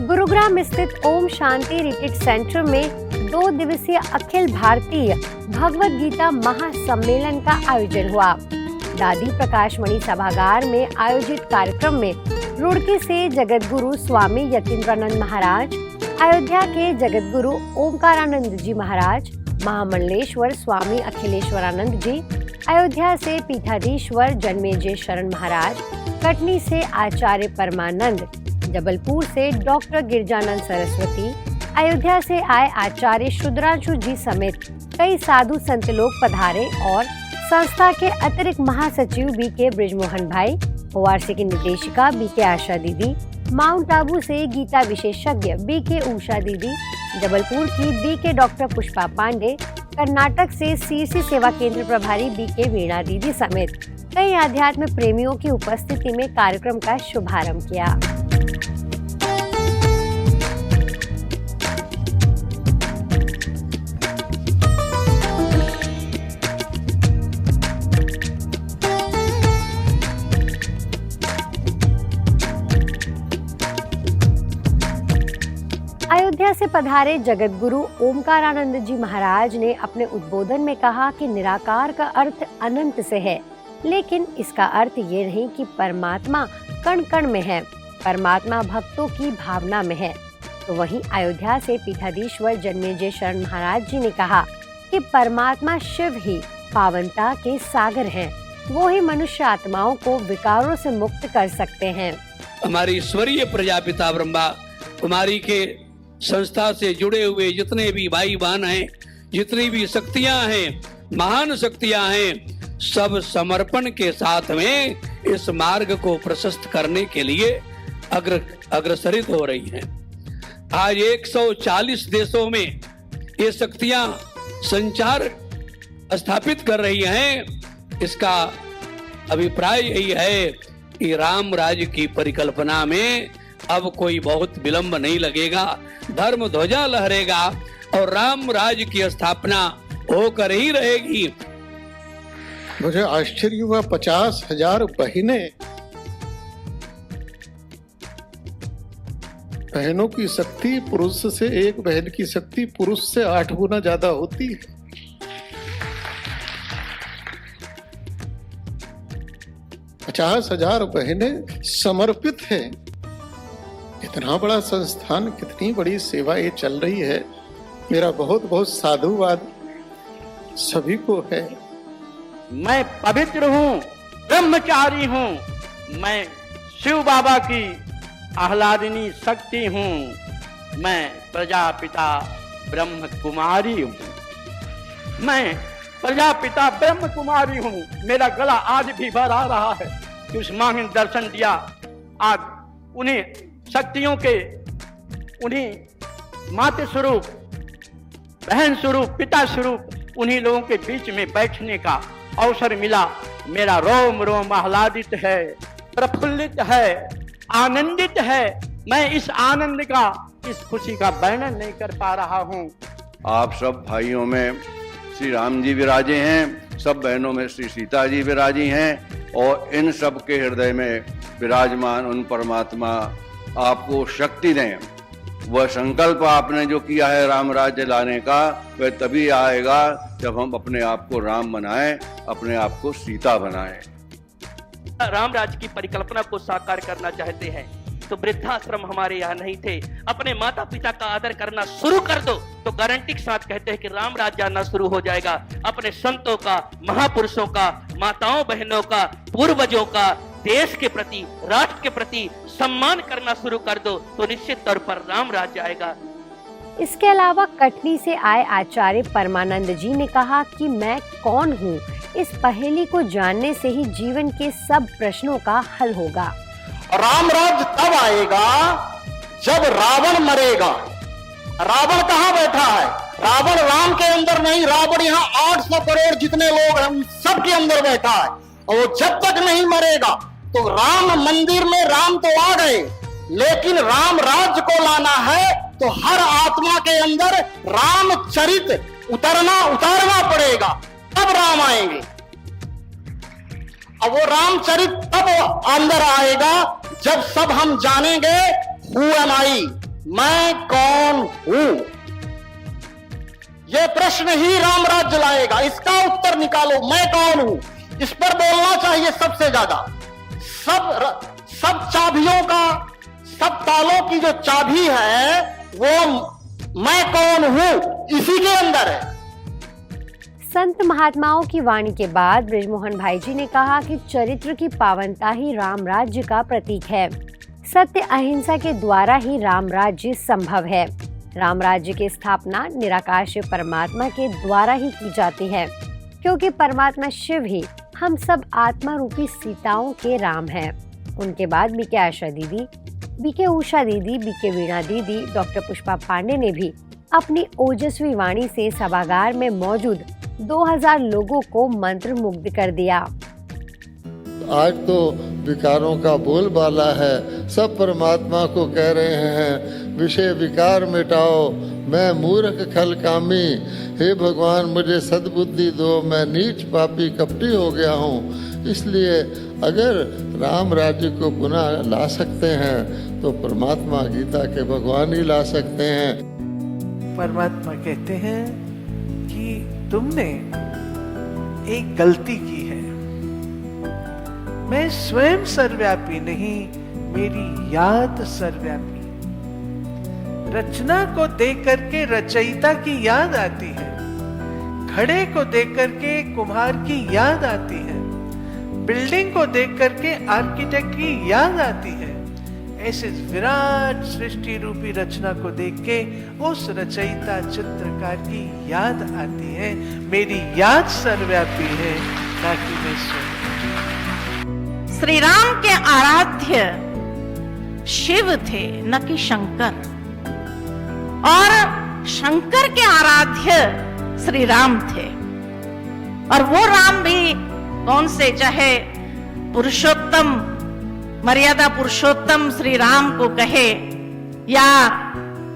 गुरुग्राम स्थित Om Shanti retreat centre में 2 दिवसीय अखिल भारतीय भगवत गीता महासम्मेलन का आयोजन हुआ। दादी प्रकाशमणि सभागार में आयोजित कार्यक्रम में रुड़की से जगतगुरु स्वामी यतीन्द्रानंद महाराज, अयोध्या के जगतगुरु ओंकारानंद जी महाराज, महामंडलेश्वर स्वामी अखिलेश्वरानंद जी, अयोध्या से पीठाधीश्वर जन्मेजय शरण महाराज, कटनी से आचार्य परमानंद, जबलपुर से डॉक्टर गिरजानंद सरस्वती, अयोध्या से आए आचार्य शुद्रांशु जी समेत कई साधु संत लोग पधारे और संस्था के अतिरिक्त महासचिव बीके ब्रिजमोहन भाई, ओआरसी की निर्देशिका बीके आशा दीदी, माउंट आबू से गीता विशेषज्ञ बीके उषा दीदी, जबलपुर की बीके डॉक्टर पुष्पा पांडे, कर्नाटक से सीरसी सेवा केंद्र प्रभारी बीके वीणा दीदी समेत कई आध्यात्म प्रेमियों की उपस्थिति में कार्यक्रम का शुभारंभ किया। अयोध्या से पधारे जगतगुरु ओंकारानंद जी महाराज ने अपने उद्बोधन में कहा कि निराकार का अर्थ अनंत से है, लेकिन इसका अर्थ ये नहीं कि परमात्मा कण कण में है, परमात्मा भक्तों की भावना में है। तो वहीं अयोध्या से पीठाधीश्वर जन्मेजय शरण महाराज जी ने कहा कि परमात्मा शिव ही पावनता के सागर हैं, वो ही मनुष्य आत्माओं को विकारों से मुक्त कर सकते हैं। हमारी ईश्वरीय प्रजापिता ब्रह्मा कुमारी के संस्था से जुड़े हुए जितने भी भाई बहन हैं, जितनी भी शक्तियां हैं, महान शक्तियां हैं, सब समर्पण के साथ में इस मार्ग को प्रशस्त करने के लिए अग्रसरित हो रही हैं। आज 140 देशों में ये शक्तियां संचार स्थापित कर रही हैं। इसका अभिप्राय यही है कि राम राज्य की परिकल्पना में अब कोई बहुत विलंब नहीं लगेगा, धर्म ध्वजा लहरेगा और राम राज्य की स्थापना होकर ही रहेगी। मुझे आश्चर्य हुआ, 50,000 बहनों की शक्ति पुरुष से, एक बहन की शक्ति पुरुष से 8 गुना ज्यादा होती है। पचास 50,000 बहनें समर्पित हैं। इतना बड़ा संस्थान, कितनी बड़ी सेवा ये चल रही है। मेरा बहुत बहुत साधुवाद सभी को है। मैं पवित्र हूँ, ब्रह्मचारी हूँ, मैं शिव बाबा की आह्लादिनी शक्ति हूँ, मैं प्रजापिता ब्रह्म कुमारी हूँ, मैं प्रजापिता ब्रह्म कुमारी हूँ। मेरा गला आज भी भर आ रहा है कि उस मां ने दर्शन दिया। आज उन्हें शक्तियों के, उन्हीं माता स्वरूप, बहन स्वरूप, पिता स्वरूप उन्हीं लोगों के बीच में बैठने का अवसर मिला। मेरा रोम रोम आह्लादित है, प्रफुल्लित है, आनंदित है। मैं इस आनंद का, इस खुशी का वर्णन नहीं कर पा रहा हूँ। आप सब भाइयों में श्री राम जी विराजे हैं, सब बहनों में श्री सीता जी विराजी हैं और इन सब के हृदय में विराजमान उन परमात्मा आपको शक्ति दें। वह संकल्प आपने जो किया है राम राज्य लाने का, वह तभी आएगा जब हम अपने आप को राम बनाएं, अपने आप को सीता बनाएं। राम राज्य की परिकल्पना को साकार करना चाहते हैं तो वृद्धाश्रम हमारे यहाँ नहीं थे। अपने माता पिता का आदर करना शुरू कर दो तो गारंटी के साथ कहते हैं कि राम राज्य आना शुरू हो जाएगा। अपने संतों का, महापुरुषों का, माताओं बहनों का, पूर्वजों का, देश के प्रति, राष्ट्र के प्रति सम्मान करना शुरू कर दो तो निश्चित तौर पर राम राज्य आएगा। इसके अलावा कटनी से आए आचार्य परमानंद जी ने कहा कि मैं कौन हूँ, इस पहेली को जानने से ही जीवन के सब प्रश्नों का हल होगा। राम राज्य तब आएगा जब रावण मरेगा। रावण कहाँ बैठा है? रावण राम के अंदर नहीं, रावण यहाँ 800 करोड़ जितने लोग हैं उन सब के अंदर बैठा है और वो जब तक नहीं मरेगा तो राम मंदिर में राम तो आ गए, लेकिन राम राज्य को लाना है तो हर आत्मा के अंदर रामचरित उतारना पड़ेगा, तब राम आएंगे। अब वो रामचरित तब अंदर आएगा जब सब हम जानेंगे हु एम आई, मैं कौन हूं? यह प्रश्न ही राम राज्य लाएगा। इसका उत्तर निकालो, मैं कौन हूं? इस पर बोलना चाहिए सबसे ज्यादा। सब चाबियों का, सब तालों की जो चाबी है वो मैं कौन हूं इसी के अंदर है। संत महात्माओं की वाणी के बाद बृजमोहन भाई जी ने कहा कि चरित्र की पावनता ही राम राज्य का प्रतीक है। सत्य अहिंसा के द्वारा ही राम राज्य संभव है। राम राज्य की स्थापना निराकाश परमात्मा के द्वारा ही की जाती है, क्योंकि परमात्मा शिव ही हम सब आत्मा रूपी सीताओं के राम हैं। उनके बाद बीके आशा दीदी, बीके उषा दीदी, बीके वीणा दीदी, डॉक्टर पुष्पा पांडे ने भी अपनी ओजस्वी वाणी से सभागार में मौजूद 2000 लोगों को मंत्र मुग्ध कर दिया। आज तो विकारों का बोलबाला है, सब परमात्मा को कह रहे हैं विषय विकार मिटाओ, मैं मूर्ख खल कामी, हे भगवान मुझे सद्बुद्धि दो, मैं नीच पापी कपटी हो गया हूँ। इसलिए अगर राम राज्य को पुनः ला सकते हैं तो परमात्मा गीता के भगवान ही ला सकते हैं। परमात्मा कहते हैं कि तुमने एक गलती की है, मैं स्वयं सर्वव्यापी नहीं, मेरी याद सर्वव्यापी। रचना को देख करके रचयिता की याद आती है, घड़े को देख करके कुम्हार की याद आती है, बिल्डिंग को देख करके आर्किटेक्ट की याद आती है। ऐसे विराट सृष्टि रूपी रचना को देख के उस रचयिता चित्रकार की याद आती है। मेरी याद सर्वव्यापी है, ना कि मैं स्वयं। श्री राम के आराध्य शिव थे, न कि शंकर, और शंकर के आराध्य श्री राम थे। और वो राम भी कौन से, चाहे पुरुषोत्तम, मर्यादा पुरुषोत्तम श्री राम को कहे, या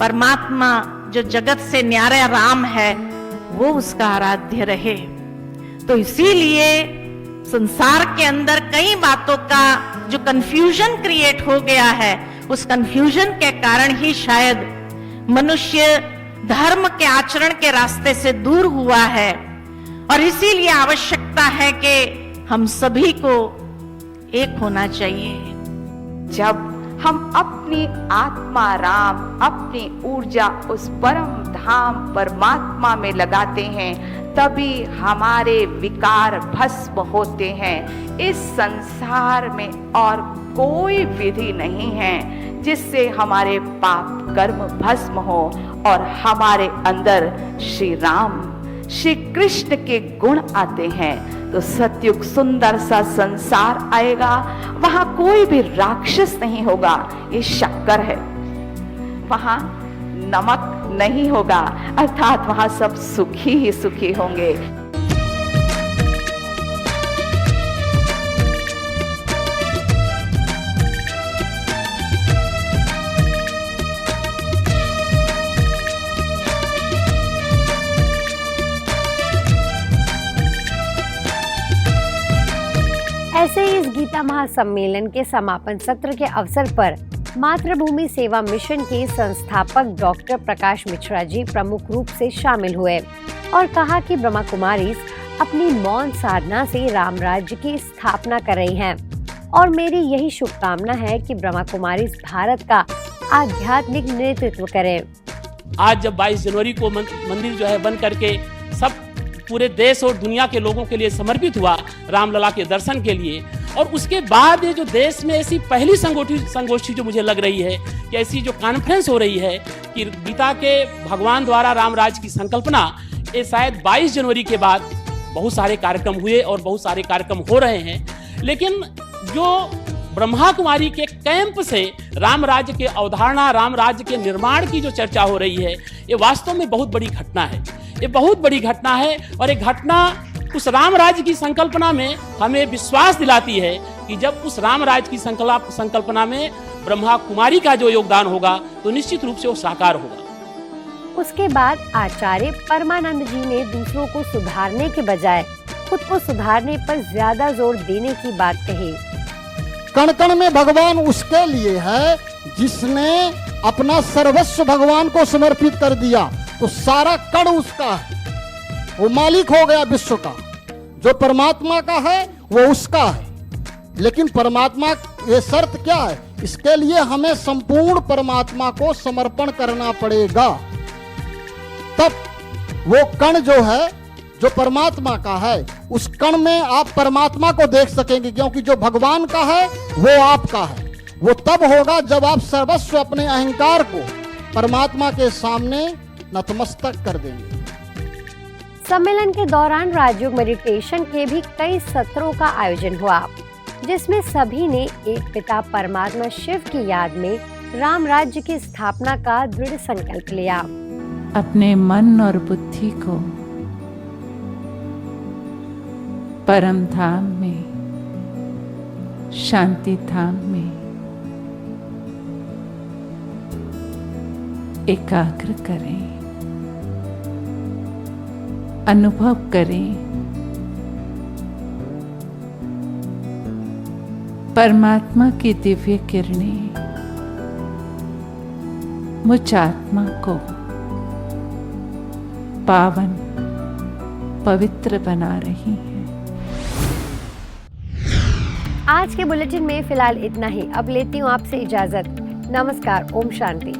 परमात्मा जो जगत से न्यारा राम है वो उसका आराध्य रहे। तो इसीलिए संसार के अंदर कई बातों का जो कंफ्यूजन क्रिएट हो गया है, उस कंफ्यूजन के कारण ही शायद मनुष्य धर्म के आचरण के रास्ते से दूर हुआ है। और इसीलिए आवश्यकता है कि हम सभी को एक होना चाहिए। जब हम अपनी आत्मा राम, अपनी ऊर्जा उस परम धाम परमात्मा में लगाते हैं, तभी हमारे विकार भस्म होते हैं। इस संसार में और कोई विधि नहीं है जिससे हमारे पाप कर्म भस्म हो और हमारे अंदर श्री राम, श्री कृष्ण के गुण आते हैं। तो सतयुग सुंदर सा संसार आएगा, वहां कोई भी राक्षस नहीं होगा, ये शक्कर है। वहां नमक नहीं होगा, अर्थात वहां सब सुखी ही सुखी होंगे। ऐसे ही इस गीता महासम्मेलन के समापन सत्र के अवसर पर मातृभूमि सेवा मिशन के संस्थापक डॉक्टर प्रकाश मिश्रा जी प्रमुख रूप से शामिल हुए और कहा कि ब्रह्मा कुमारीज अपनी मौन साधना से राम राज्य की स्थापना कर रही हैं और मेरी यही शुभकामना है कि ब्रह्मा कुमारीज भारत का आध्यात्मिक नेतृत्व करें। आज जब 22 जनवरी को मंदिर जो है बन करके सब पूरे देश और दुनिया के लोगों के लिए समर्पित हुआ रामलला के दर्शन के लिए, और उसके बाद ये जो देश में ऐसी पहली संगोष्ठी जो मुझे लग रही है कि ऐसी जो कॉन्फ्रेंस हो रही है कि गीता के भगवान द्वारा राम राज्य की संकल्पना, ये शायद 22 जनवरी के बाद बहुत सारे कार्यक्रम हुए और बहुत सारे कार्यक्रम हो रहे हैं। लेकिन जो ब्रह्मा कुमारी के कैंप से राम राज्य के अवधारणा, राम राज्य के निर्माण की जो चर्चा हो रही है, ये वास्तव में बहुत बड़ी घटना है। ये बहुत बड़ी घटना है और एक घटना उस राम राज्य की संकल्पना में हमें विश्वास दिलाती है कि जब उस राम राज्य की संकल्पना में ब्रह्मा कुमारी का जो योगदान होगा तो निश्चित रूप से वो साकार होगा। उसके बाद आचार्य परमानंद जी ने दूसरों को सुधारने के बजाय खुद को सुधारने पर ज्यादा जोर देने की बात कही। कण कण में भगवान उसके लिए है जिसने अपना सर्वस्व भगवान को समर्पित कर दिया। तो सारा कण उसका है, वो मालिक हो गया विश्व का। जो परमात्मा का है वो उसका है। लेकिन परमात्मा, ये शर्त क्या है? इसके लिए हमें संपूर्ण परमात्मा को समर्पण करना पड़ेगा, तब वो कण जो है, जो परमात्मा का है, उस कण में आप परमात्मा को देख सकेंगे। क्योंकि जो भगवान का है वो आपका है। वो तब होगा जब आप सर्वस्व अपने अहंकार को परमात्मा के सामने नतमस्तक कर देंगे। सम्मेलन के दौरान राजयोग मेडिटेशन के भी कई सत्रों का आयोजन हुआ, जिसमें सभी ने एक पिता परमात्मा शिव की याद में राम राज्य की स्थापना का दृढ़ संकल्प लिया। अपने मन और बुद्धि को परम धाम में, शांति धाम में एकाग्र करें, अनुभव करें परमात्मा की दिव्य किरणें मुझ आत्मा को पावन पवित्र बना रही हैं। आज के बुलेटिन में फिलहाल इतना ही। अब लेती हूँ आपसे इजाजत। नमस्कार। ओम शांति।